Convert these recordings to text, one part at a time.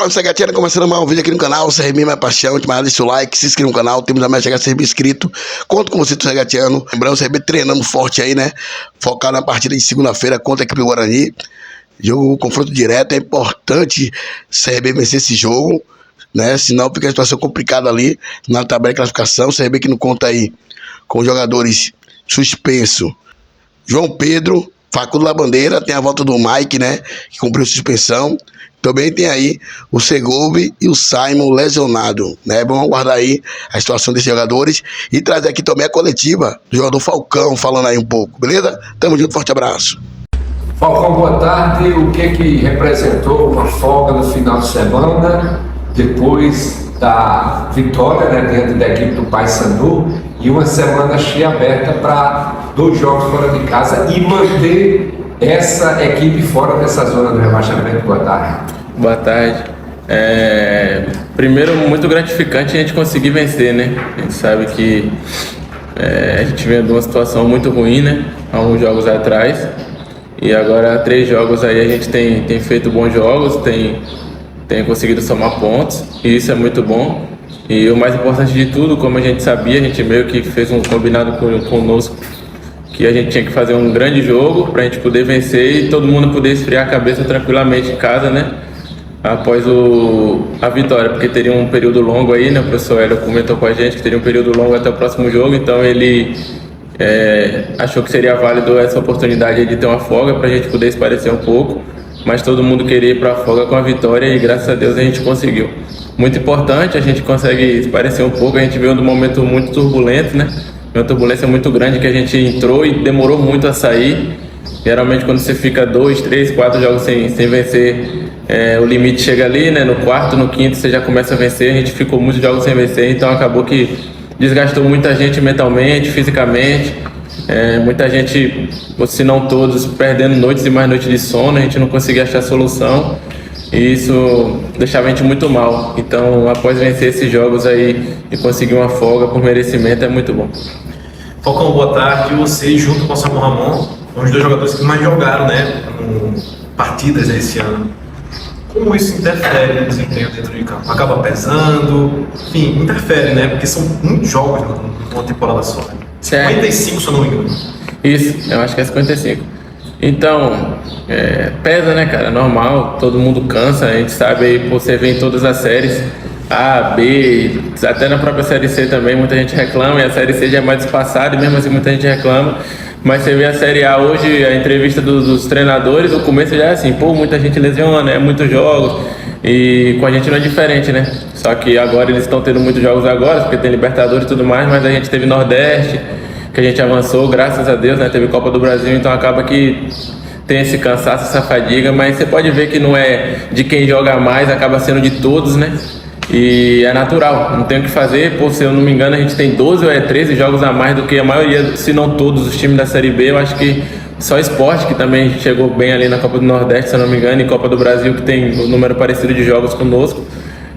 Salve, Segatina, começando mais um vídeo aqui no canal, CRB Minha Paixão, deixa o like, se inscreva no canal, temos a meta de chegar a CRB inscrito, conto com você, Segatiano, lembrando, o CRB treinando forte aí, né, focado na partida de segunda-feira contra a equipe do Guarani, jogo, confronto direto, é importante CRB vencer esse jogo, né, senão fica a situação complicada ali na tabela de classificação, CRB que não conta aí com jogadores suspenso, João Pedro, Facundo Labandeira, tem a volta do Mike, né, que cumpriu suspensão. Também tem aí o Segovia e o Simon lesionado, né? Vamos aguardar aí a situação desses jogadores e trazer aqui também a coletiva do jogador Falcão, falando aí um pouco, beleza? Tamo junto, forte abraço. Falcão, boa tarde. O que representou uma folga no final de semana, depois da vitória, né, diante da equipe do Paysandu, e uma semana cheia aberta para 2 jogos fora de casa e manter essa equipe fora dessa zona do rebaixamento? Boa tarde. Boa tarde. Primeiro, muito gratificante a gente conseguir vencer, né? A gente sabe que a gente vinha de uma situação muito ruim, né? Há uns jogos atrás. E agora, 3 jogos aí, a gente tem feito bons jogos, tem conseguido somar pontos. E isso é muito bom. E o mais importante de tudo, como a gente sabia, a gente meio que fez um combinado conosco que a gente tinha que fazer um grande jogo para a gente poder vencer e todo mundo poder esfriar a cabeça tranquilamente em casa, né? Após a vitória, porque teria um período longo aí, né? O professor Hélio comentou com a gente que teria um período longo até o próximo jogo, então ele achou que seria válido essa oportunidade de ter uma folga para a gente poder esparecer um pouco, mas todo mundo queria ir para a folga com a vitória e graças a Deus a gente conseguiu. Muito importante, a gente consegue esparecer um pouco, a gente veio de um momento muito turbulento, né? Uma turbulência muito grande que a gente entrou e demorou muito a sair. Geralmente quando você fica 2, 3, 4 jogos sem vencer, o limite chega ali, né? No quarto, no quinto você já começa a vencer. A gente ficou muitos jogos sem vencer, então acabou que desgastou muita gente mentalmente, fisicamente. Muita gente, se não todos, perdendo noites e mais noites de sono. A gente não conseguia achar solução e isso deixava a gente muito mal. Então, após vencer esses jogos aí e conseguir uma folga por merecimento, é muito bom. Falcão, boa tarde. Você, junto com o Samuel Ramon, são os 2 jogadores que mais jogaram, né, partidas esse ano. Como isso interfere no desempenho dentro de campo? Acaba pesando? Enfim, interfere, né? Porque são muitos jogos numa temporada só. 55, se eu não me engano. Isso, eu acho que é 55. Então, pesa, né, cara? Normal, todo mundo cansa. A gente sabe aí, você vê em todas as séries A, B, até na própria Série C também, muita gente reclama, e a Série C já é mais espaçada, e mesmo assim muita gente reclama. Mas você vê a Série A hoje, a entrevista dos treinadores, o começo já é assim, muita gente lesiona, muitos jogos, e com a gente não é diferente, né? Só que agora eles estão tendo muitos jogos agora, porque tem Libertadores e tudo mais, mas a gente teve Nordeste, que a gente avançou, graças a Deus, né? Teve Copa do Brasil, então acaba que tem esse cansaço, essa fadiga, mas você pode ver que não é de quem joga mais, acaba sendo de todos, né? E é natural, não tem o que fazer. Se eu não me engano, a gente tem 12 ou 13 jogos a mais do que a maioria, se não todos, os times da Série B. Eu acho que só o Sport, que também chegou bem ali na Copa do Nordeste, se eu não me engano, e Copa do Brasil, que tem um número parecido de jogos conosco.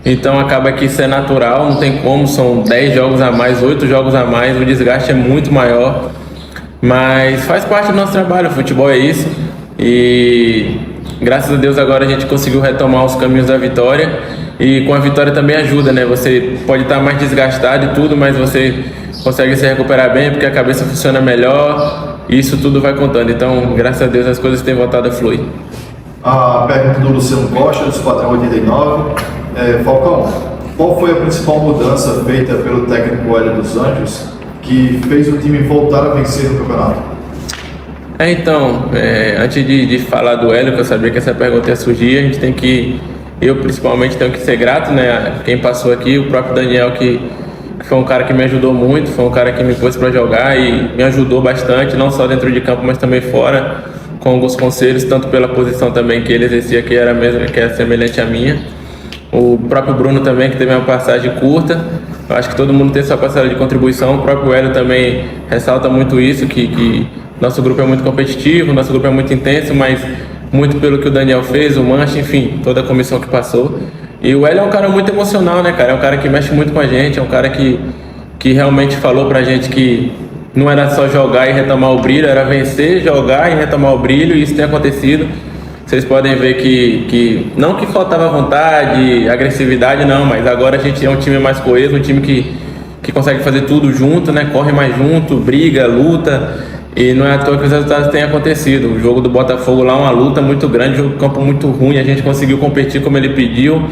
Então acaba que isso é natural, não tem como, são 10 jogos a mais, 8 jogos a mais, o desgaste é muito maior. Mas faz parte do nosso trabalho, o futebol é isso. E graças a Deus agora a gente conseguiu retomar os caminhos da vitória. E com a vitória também ajuda, né? Você pode estar mais desgastado e tudo, mas você consegue se recuperar bem porque a cabeça funciona melhor e isso tudo vai contando. Então, graças a Deus, as coisas têm voltado a fluir. A pergunta do Luciano Costa, do Esquadrão 89. Falcão, qual foi a principal mudança feita pelo técnico Hélio dos Anjos que fez o time voltar a vencer no campeonato? Antes de falar do Hélio, que eu sabia que essa pergunta ia surgir, a gente tem que... Eu, principalmente, tenho que ser grato, né? Quem passou aqui, o próprio Daniel, que foi um cara que me ajudou muito, foi um cara que me pôs para jogar e me ajudou bastante, não só dentro de campo, mas também fora, com alguns conselhos, tanto pela posição também que ele exercia, que era semelhante à minha. O próprio Bruno também, que teve uma passagem curta. Eu acho que todo mundo tem sua passagem de contribuição. O próprio Hélio também ressalta muito isso, que nosso grupo é muito competitivo, nosso grupo é muito intenso, mas muito pelo que o Daniel fez, o Mancha, enfim, toda a comissão que passou. E o Hélio é um cara muito emocional, né, cara? É um cara que mexe muito com a gente, é um cara que realmente falou pra gente que não era só jogar e retomar o brilho, era vencer, jogar e retomar o brilho, e isso tem acontecido. vocês podem ver que não que faltava vontade, agressividade, não, mas agora a gente é um time mais coeso, um time que consegue fazer tudo junto, né? Corre mais junto, briga, luta, e não é à toa que os resultados têm acontecido. O jogo do Botafogo lá, uma luta muito grande, um jogo de campo muito ruim, a gente conseguiu competir como ele pediu.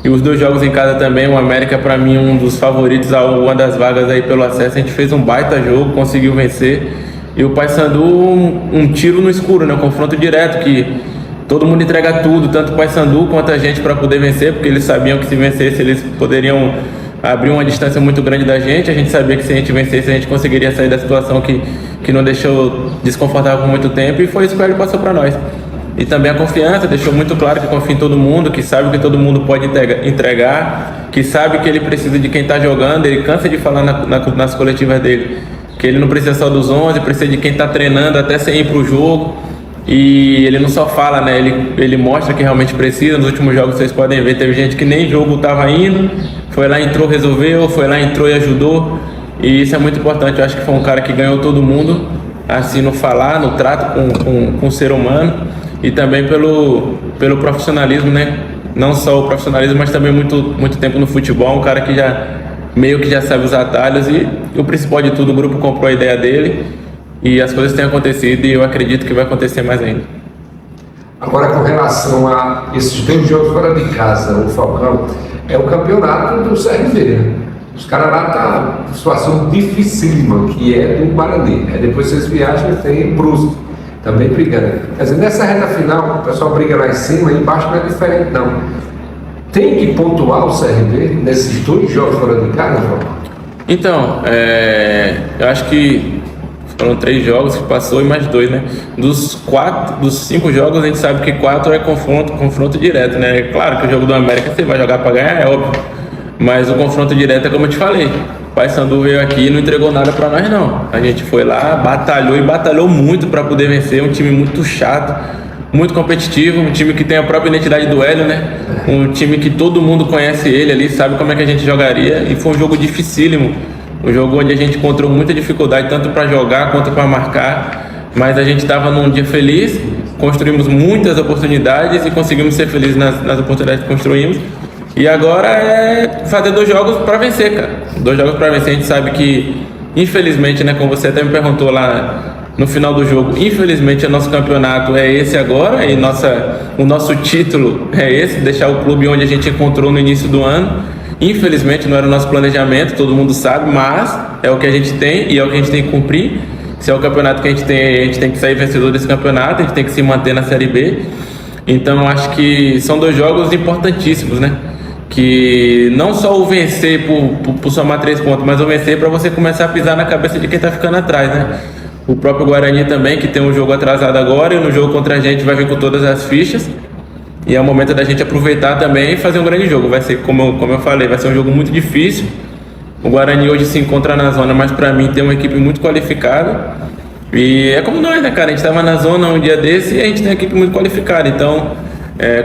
E os 2 jogos em casa também, o América para mim um dos favoritos a uma das vagas aí pelo acesso, a gente fez um baita jogo, conseguiu vencer. E o Paysandu um tiro no escuro, né? Um confronto direto que todo mundo entrega tudo, tanto o Paysandu quanto a gente para poder vencer, porque eles sabiam que se vencesse eles poderiam abrir uma distância muito grande da gente. A gente sabia que se a gente vencesse a gente conseguiria sair da situação que não deixou desconfortável por muito tempo, e foi isso que ele passou para nós. E também a confiança, deixou muito claro que confia em todo mundo, que sabe que todo mundo pode entregar, que sabe que ele precisa de quem está jogando. Ele cansa de falar nas coletivas dele que ele não precisa só dos 11, precisa de quem está treinando até sem ir para o jogo. E ele não só fala, né? Ele mostra que realmente precisa. Nos últimos jogos vocês podem ver, teve gente que nem jogo estava indo, foi lá, entrou, resolveu, foi lá, entrou e ajudou. E isso é muito importante. Eu acho que foi um cara que ganhou todo mundo, assim, no falar, no trato com o ser humano, e também pelo profissionalismo, né? Não só o profissionalismo, mas também muito tempo no futebol. Um cara que meio que já sabe os atalhos, e o principal de tudo, o grupo comprou a ideia dele e as coisas têm acontecido, e eu acredito que vai acontecer mais ainda. Agora, com relação a esses 2 jogos fora de casa, o Falcão, é o campeonato do CRB, né? Os caras lá tá em situação dificílima, que é do Guarani. Aí depois vocês viajam e tem Brusque, também brigando. Quer dizer, nessa reta final, o pessoal briga lá em cima, e embaixo não é diferente, não. Tem que pontuar o CRB nesses 2 jogos fora de casa, Falcão? Então, eu acho que foram 3 jogos que passou e mais 2, né? Dos 5 jogos, a gente sabe que 4 é confronto direto, né? É claro que o jogo do América você vai jogar para ganhar, é óbvio. Mas o confronto direto é como eu te falei. O Paysandu veio aqui e não entregou nada para nós, não. A gente foi lá, batalhou e batalhou muito para poder vencer. Um time muito chato, muito competitivo, um time que tem a própria identidade do Hélio, né? Um time que todo mundo conhece ele ali, sabe como é que a gente jogaria. E foi um jogo dificílimo. Um jogo onde a gente encontrou muita dificuldade, tanto para jogar quanto para marcar, mas a gente estava num dia feliz, construímos muitas oportunidades e conseguimos ser felizes nas oportunidades que construímos. E agora é fazer 2 jogos para vencer, cara. 2 jogos para vencer. A gente sabe que, infelizmente, né, como você até me perguntou lá no final do jogo, infelizmente o nosso campeonato é esse agora, e o nosso título é esse, deixar o clube onde a gente encontrou no início do ano. Infelizmente não era o nosso planejamento, todo mundo sabe, mas é o que a gente tem e é o que a gente tem que cumprir. Se é o campeonato que a gente tem que sair vencedor desse campeonato, a gente tem que se manter na Série B. Então acho que são 2 jogos importantíssimos, né? Que não só o vencer por somar 3 pontos, mas o vencer para você começar a pisar na cabeça de quem tá ficando atrás, né? O próprio Guarani também, que tem um jogo atrasado agora, e no jogo contra a gente vai vir com todas as fichas. E é o momento da gente aproveitar também e fazer um grande jogo. Vai ser, como eu falei, vai ser um jogo muito difícil. O Guarani hoje se encontra na zona, mas para mim tem uma equipe muito qualificada. E é como nós, né, cara? A gente estava na zona um dia desse e a gente tem uma equipe muito qualificada. Então,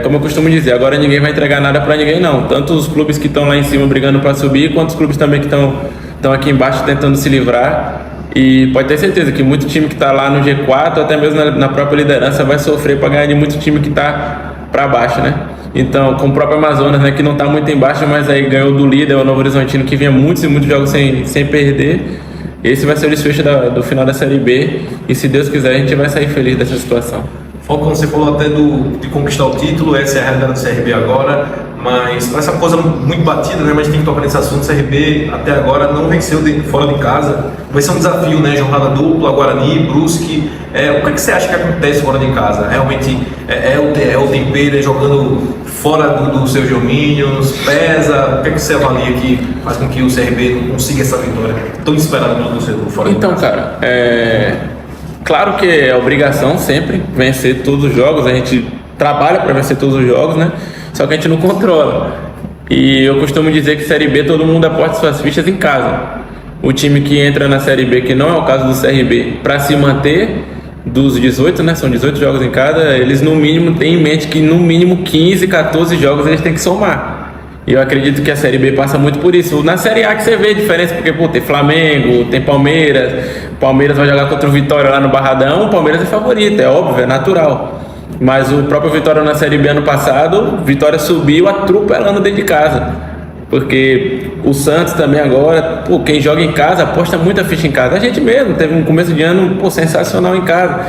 como eu costumo dizer, agora ninguém vai entregar nada para ninguém, não. Tanto os clubes que estão lá em cima brigando para subir, quanto os clubes também que estão aqui embaixo tentando se livrar. E pode ter certeza que muito time que está lá no G4, até mesmo na própria liderança, vai sofrer para ganhar de muito time que está para baixo, né? Então, com o próprio Amazonas, né, que não está muito embaixo, mas aí ganhou do líder, o Novo Horizontino, que vinha muitos jogos sem perder. Esse vai ser o desfecho do final da Série B, e se Deus quiser a gente vai sair feliz dessa situação. Falcão, você falou até de conquistar o título, essa é a realidade do CRB agora, mas parece uma coisa muito batida, né? Mas tem que tocar nesse assunto. O CRB até agora não venceu fora de casa. Vai ser um desafio, né? Jornada dupla, Guarani, Brusque. O que você acha que acontece fora de casa? Realmente é o tempero, jogando fora dos seus domínios, pesa? O que você avalia que faz com que o CRB não consiga essa vitória tão esperada pelo torcedor fora de casa? Então, cara, claro que é obrigação sempre vencer todos os jogos, a gente trabalha para vencer todos os jogos, né? Só que a gente não controla. E eu costumo dizer que Série B todo mundo aposta suas fichas em casa. O time que entra na Série B, que não é o caso do CRB, para se manter dos 18, né? São 18 jogos em cada, eles no mínimo têm em mente que no mínimo 15, 14 jogos eles têm que somar. E eu acredito que a Série B passa muito por isso. Na Série A que você vê a diferença, porque tem Flamengo, tem Palmeiras vai jogar contra o Vitória lá no Barradão, o Palmeiras é favorito, é óbvio, é natural. Mas o próprio Vitória na Série B ano passado, Vitória subiu atropelando dentro de casa. Porque o Santos também agora, pô, quem joga em casa aposta muita ficha em casa. A gente mesmo teve um começo de ano, pô, sensacional em casa.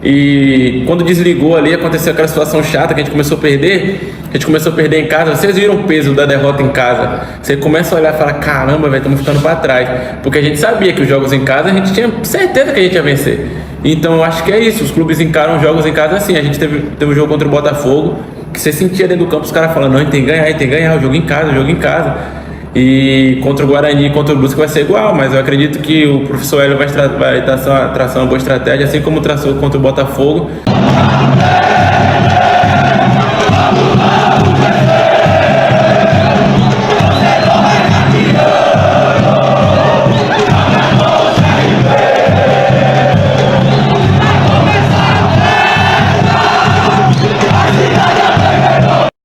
E quando desligou ali, aconteceu aquela situação chata que a gente começou a perder. A gente começou a perder em casa. Vocês viram o peso da derrota em casa. Você começa a olhar e fala, caramba, velho, estamos ficando para trás. Porque a gente sabia que os jogos em casa, a gente tinha certeza que a gente ia vencer. Então eu acho que é isso, os clubes encaram jogos em casa assim. A gente teve um jogo contra o Botafogo, que você sentia dentro do campo os caras falando, não, a gente tem que ganhar, o jogo em casa, o jogo em casa. E contra o Guarani e contra o Brusque vai ser igual, mas eu acredito que o professor Hélio vai traçar uma boa estratégia, assim como traçou contra o Botafogo.